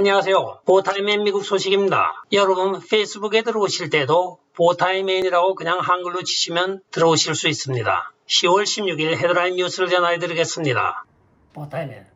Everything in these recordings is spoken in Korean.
안녕하세요. 보타임맨 미국 소식입니다. 여러분 페이스북에 들어오실 때도 보타임맨이라고 그냥 한글로 치시면 들어오실 수 있습니다. 10월 16일 헤드라인 뉴스를 전해드리겠습니다. 보타임맨.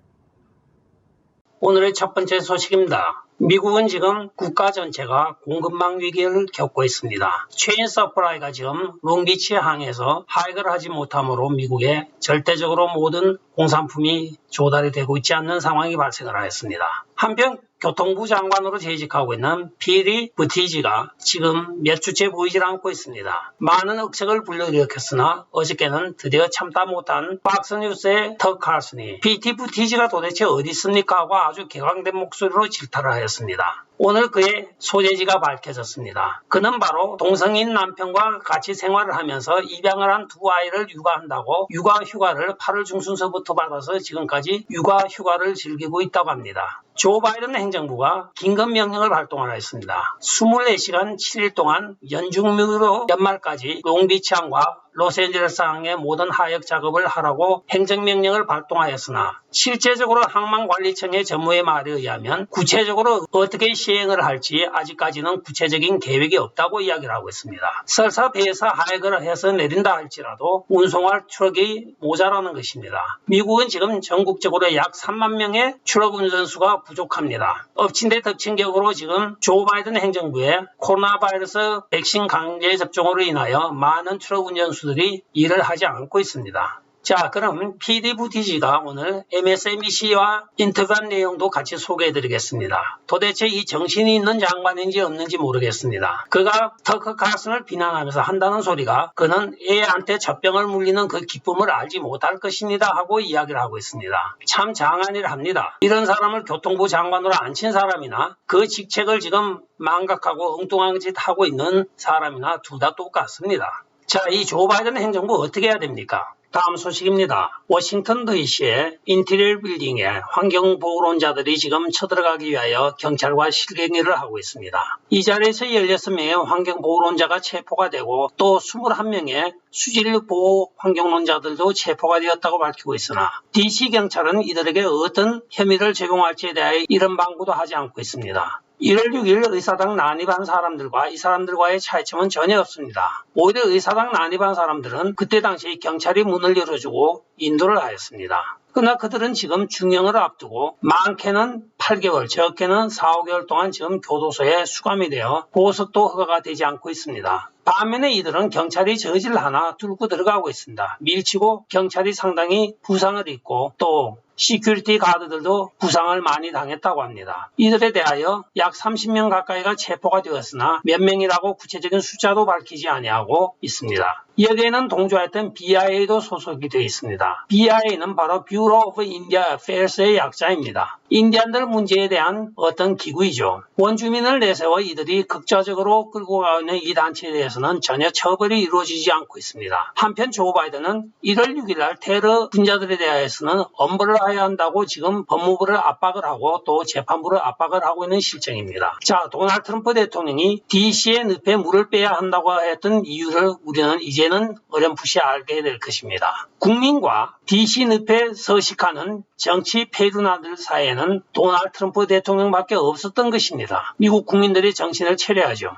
오늘의 첫 번째 소식입니다. 미국은 지금 국가 전체가 공급망 위기를 겪고 있습니다. 체인 서프라이가 지금 롱비치 항에서 하역을 하지 못하므로 미국에 절대적으로 모든 공산품이 조달이 되고 있지 않는 상황이 발생을 하였습니다. 한편 교통부 장관으로 재직하고 있는 피리 부티지가 지금 몇 주째 보이질 않고 있습니다. 많은 억측을 불러일으켰으나 어저께는 드디어 참다 못한 박스뉴스의 터 칼슨이 PT 부티지가 도대체 어디 있습니까 하고 아주 격앙된 목소리로 질타를 하였습니다. 오늘 그의 소재지가 밝혀졌습니다. 그는 바로 동성인 남편과 같이 생활을 하면서 입양을 한 두 아이를 육아한다고 육아휴가를 8월 중순서부터 받아서 지금까지 육아휴가를 즐기고 있다고 합니다. 조 바이든 행정부가 긴급명령을 발동하였습니다. 24시간 7일 동안 연중무휴로 연말까지 롱비치항과 로스앤젤레스항의 모든 하역 작업을 하라고 행정명령을 발동하였으나 실제적으로 항만관리청의 전무의 말에 의하면 구체적으로 어떻게 시행을 할지 아직까지는 구체적인 계획이 없다고 이야기를 하고 있습니다. 설사 배에서 하역을 해서 내린다 할지라도 운송할 트럭이 모자라는 것입니다. 미국은 지금 전국적으로 약 3만 명의 트럭 운전수가 부족합니다. 엎친 데 덮친 격으로 지금 조 바이든 행정부의 코로나 바이러스 백신 강제 접종으로 인하여 많은 트럭 운전수들이 일을 하지 않고 있습니다. 자, 그럼 PD 부티지가 오늘 MSNBC와 인터뷰한 내용도 같이 소개해드리겠습니다. 도대체 이 정신이 있는 장관인지 없는지 모르겠습니다. 그가 터커 칼슨을 비난하면서 한다는 소리가 그는 애한테 젖병을 물리는 그 기쁨을 알지 못할 것입니다 하고 이야기를 하고 있습니다. 참 장한 일을 합니다. 이런 사람을 교통부 장관으로 앉힌 사람이나 그 직책을 지금 망각하고 엉뚱한 짓 하고 있는 사람이나 둘 다 똑같습니다. 자, 이 조 바이든 행정부 어떻게 해야 됩니까? 다음 소식입니다. 워싱턴 DC의 인테리어 빌딩에 환경보호론자들이 지금 쳐들어가기 위하여 경찰과 실갱이를 하고 있습니다. 이 자리에서 16명의 환경보호론자가 체포가 되고 또 21명의 수질보호 환경론자들도 체포가 되었다고 밝히고 있으나 DC 경찰은 이들에게 어떤 혐의를 적용할지에 대해 이런 방구도 하지 않고 있습니다. 1월 6일 의사당 난입한 사람들과 이 사람들과의 차이점은 전혀 없습니다. 오히려 의사당 난입한 사람들은 그때 당시 경찰이 문을 열어주고 인도를 하였습니다. 그러나 그들은 지금 중형을 앞두고 많게는 8개월, 적게는 4, 5개월 동안 지금 교도소에 수감이 되어 보석도 허가가 되지 않고 있습니다. 반면에 이들은 경찰이 저질 하나 뚫고 들어가고 있습니다. 밀치고 경찰이 상당히 부상을 입고 또 시큐리티 가드들도 부상을 많이 당했다고 합니다. 이들에 대하여 약 30명 가까이가 체포가 되었으나 몇 명이라고 구체적인 숫자도 밝히지 아니하고 있습니다. 여기에는 동조했던 BIA도 소속이 되어 있습니다. BIA는 바로 Bureau of Indian Affairs의 약자입니다. 인디안들 문제에 대한 어떤 기구이죠. 원주민을 내세워 이들이 극좌적으로 끌고 가는 이 단체에 대해서는 전혀 처벌이 이루어지지 않고 있습니다. 한편 조 바이든은 1월 6일 날 테러 분자들에 대해서는 엄벌을 해야 한다고 지금 법무부를 압박을 하고 또 재판부를 압박을 하고 있는 실정입니다. 자, 도널드 트럼프 대통령이 DC의 늪에 물을 빼야 한다고 했던 이유를 우리는 이제는 어렴풋이 알게 될 것입니다. 국민과 DC 늪에 서식하는 정치 페루나들 사이에는 도널드 트럼프 대통령밖에 없었던 것입니다. 미국 국민들이 정신을 차려야죠.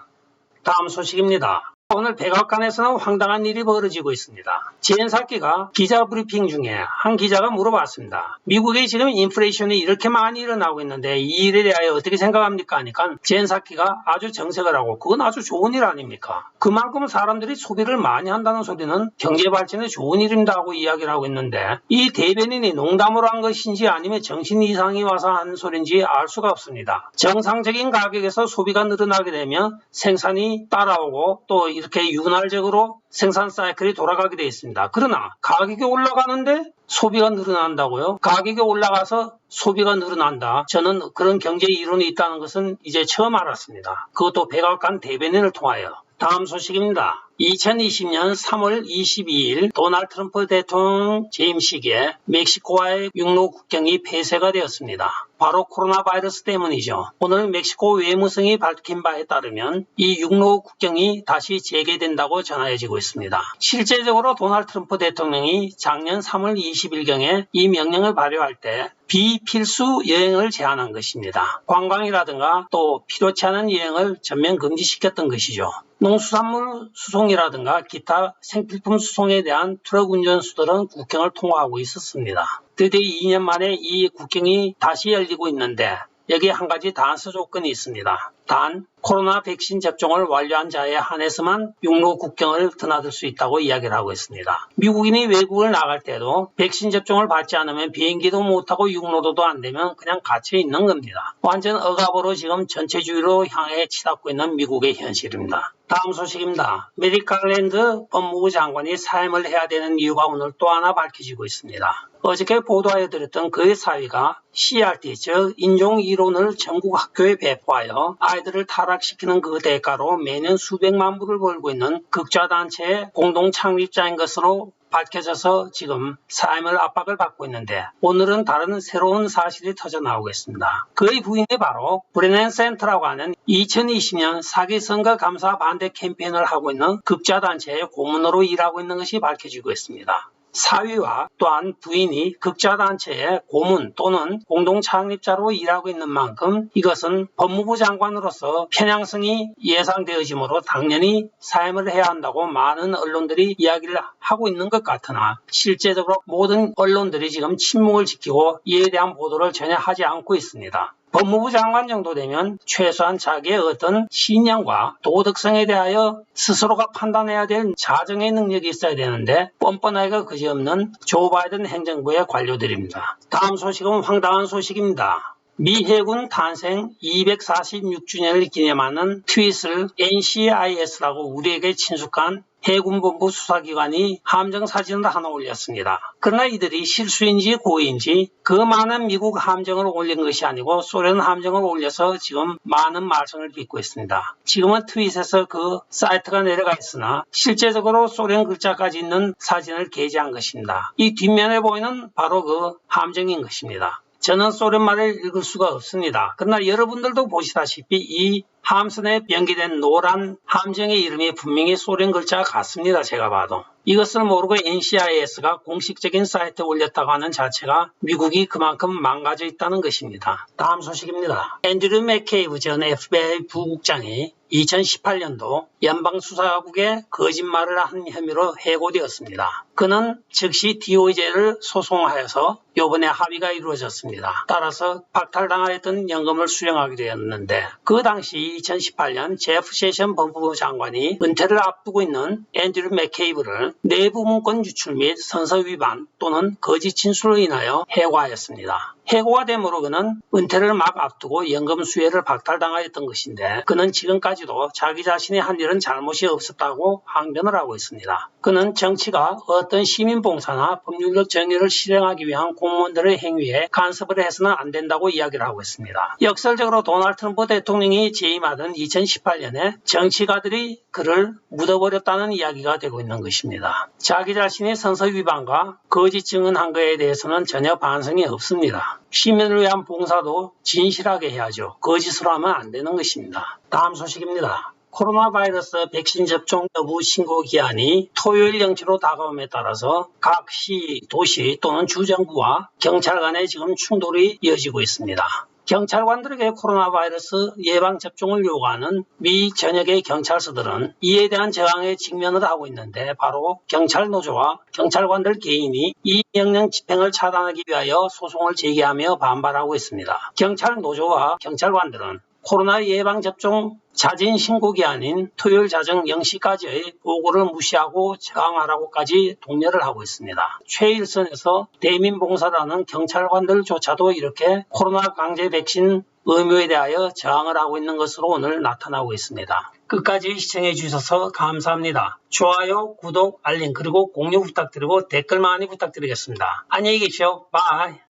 다음 소식입니다. 오늘 백악관에서는 황당한 일이 벌어지고 있습니다. 젠 사키가 기자 브리핑 중에 한 기자가 물어봤습니다. 미국에 지금 인플레이션이 이렇게 많이 일어나고 있는데 이 일에 대하여 어떻게 생각합니까? 하니까 젠 사키가 아주 정색을 하고 그건 아주 좋은 일 아닙니까? 그만큼 사람들이 소비를 많이 한다는 소리는 경제 발전에 좋은 일입니다 하고 이야기를 하고 있는데 이 대변인이 농담으로 한 것인지 아니면 정신 이상이 와서 한 소리인지 알 수가 없습니다. 정상적인 가격에서 소비가 늘어나게 되면 생산이 따라오고 또 이렇게 윤활적으로 생산 사이클이 돌아가게 되어 있습니다. 그러나 가격이 올라가는데 소비가 늘어난다고요? 가격이 올라가서 소비가 늘어난다. 저는 그런 경제 이론이 있다는 것은 이제 처음 알았습니다. 그것도 백악관 대변인을 통하여. 다음 소식입니다. 2020년 3월 22일 도널드 트럼프 대통령 재임 시기에 멕시코와의 육로 국경이 폐쇄가 되었습니다. 바로 코로나 바이러스 때문이죠. 오늘 멕시코 외무성이 밝힌 바에 따르면 이 육로 국경이 다시 재개된다고 전해지고 있습니다. 실제적으로 도널드 트럼프 대통령이 작년 3월 20일경에 이 명령을 발효할 때 비필수 여행을 제한한 것입니다. 관광이라든가 또 필요치 않은 여행을 전면 금지시켰던 것이죠. 농수산물 수송이라든가 기타 생필품 수송에 대한 트럭 운전수들은 국경을 통과하고 있었습니다. 드디어 2년 만에 이 국경이 다시 열리고 있는데 여기에 한 가지 단서 조건이 있습니다. 단 코로나 백신 접종을 완료한 자에 한해서만 육로 국경을 드나들 수 있다고 이야기를 하고 있습니다. 미국인이 외국을 나갈 때도 백신 접종을 받지 않으면 비행기도 못하고 육로도도 안 되면 그냥 갇혀 있는 겁니다. 완전 억압으로 지금 전체주의로 향해 치닫고 있는 미국의 현실입니다. 다음 소식입니다. 메릭 가랜드 법무부 장관이 사임을 해야 되는 이유가 오늘 또 하나 밝혀지고 있습니다. 어저께 보도하여드렸던 그의 사위가 CRT, 즉 인종이론을 전국 학교에 배포하여 아이들을 타락시키는 그 대가로 매년 수백만 불을 벌고 있는 극좌단체의 공동 창립자인 것으로 밝혀져서 지금 사임을 압박을 받고 있는데 오늘은 다른 새로운 사실이 터져나오겠습니다. 그의 부인이 바로 브레넨 센터라고 하는 2020년 사기 선거 감사 반대 캠페인을 하고 있는 극좌단체의 고문으로 일하고 있는 것이 밝혀지고 있습니다. 사위와 또한 부인이 극좌단체의 고문 또는 공동창립자로 일하고 있는 만큼 이것은 법무부 장관으로서 편향성이 예상되어지므로 당연히 사임을 해야 한다고 많은 언론들이 이야기를 하고 있는 것 같으나 실제적으로 모든 언론들이 지금 침묵을 지키고 이에 대한 보도를 전혀 하지 않고 있습니다. 법무부 장관 정도 되면 최소한 자기의 어떤 신념과 도덕성에 대하여 스스로가 판단해야 될 자정의 능력이 있어야 되는데 뻔뻔하기가 그지없는 조 바이든 행정부의 관료들입니다. 다음 소식은 황당한 소식입니다. 미 해군 탄생 246주년을 기념하는 트윗을 NCIS라고 우리에게 친숙한 해군본부 수사기관이 함정 사진을 하나 올렸습니다. 그러나 이들이 실수인지 고의인지 그 많은 미국 함정을 올린 것이 아니고 소련 함정을 올려서 지금 많은 말썽을 빚고 있습니다. 지금은 트윗에서 그 사이트가 내려가 있으나 실제적으로 소련 글자까지 있는 사진을 게재한 것입니다. 이 뒷면에 보이는 바로 그 함정인 것입니다. 저는 소련말을 읽을 수가 없습니다. 그러나 여러분들도 보시다시피 이 함선에 연기된 노란 함정의 이름이 분명히 소련 글자 같습니다. 제가 봐도. 이것을 모르고 NCIS가 공식적인 사이트에 올렸다고 하는 자체가 미국이 그만큼 망가져 있다는 것입니다. 다음 소식입니다. 앤드류 맥케이브 전 FBI 부국장이 2018년도 연방수사국에 거짓말을 한 혐의로 해고되었습니다. 그는 즉시 DOJ를 소송하여서 이번에 합의가 이루어졌습니다. 따라서 박탈당하였던 연금을 수령하게 되었는데 그 당시 2018년 제프 세션 법무부 장관이 은퇴를 앞두고 있는 앤드류 맥케이브를 내부 문건 유출 및 선서 위반 또는 거짓 진술로 인하여 해고하였습니다. 해고가 되므로 그는 은퇴를 막 앞두고 연금 수혜를 박탈당하였던 것인데 그는 지금까지도 자기 자신이 한 일은 잘못이 없었다고 항변을 하고 있습니다. 그는 정치가 어떤 시민봉사나 법률적 정의를 실행하기 위한 공무원들의 행위에 간섭을 해서는 안 된다고 이야기를 하고 있습니다. 역설적으로 도널드 트럼프 대통령이 재임하던 2018년에 정치가들이 그를 묻어버렸다는 이야기가 되고 있는 것입니다. 자기 자신이 선서 위반과 거짓 증언한 것에 대해서는 전혀 반성이 없습니다. 시민을 위한 봉사도 진실하게 해야죠. 거짓으로 하면 안 되는 것입니다. 다음 소식입니다. 코로나 바이러스 백신 접종 여부 신고 기한이 토요일 영치로 다가옴에 따라서 각 시, 도시 또는 주정부와 경찰 간에 지금 충돌이 이어지고 있습니다. 경찰관들에게 코로나 바이러스 예방접종을 요구하는 미 전역의 경찰서들은 이에 대한 저항에 직면을 하고 있는데 바로 경찰노조와 경찰관들 개인이 이 명령 집행을 차단하기 위하여 소송을 제기하며 반발하고 있습니다. 경찰노조와 경찰관들은 코로나 예방접종 자진 신고기한인 토요일 자정 0시까지의 보고를 무시하고 저항하라고까지 독려를 하고 있습니다. 최일선에서 대민봉사단은 경찰관들조차도 이렇게 코로나 강제 백신 의무에 대하여 저항을 하고 있는 것으로 오늘 나타나고 있습니다. 끝까지 시청해 주셔서 감사합니다. 좋아요, 구독, 알림 그리고 공유 부탁드리고 댓글 많이 부탁드리겠습니다. 안녕히 계십시오. 바이.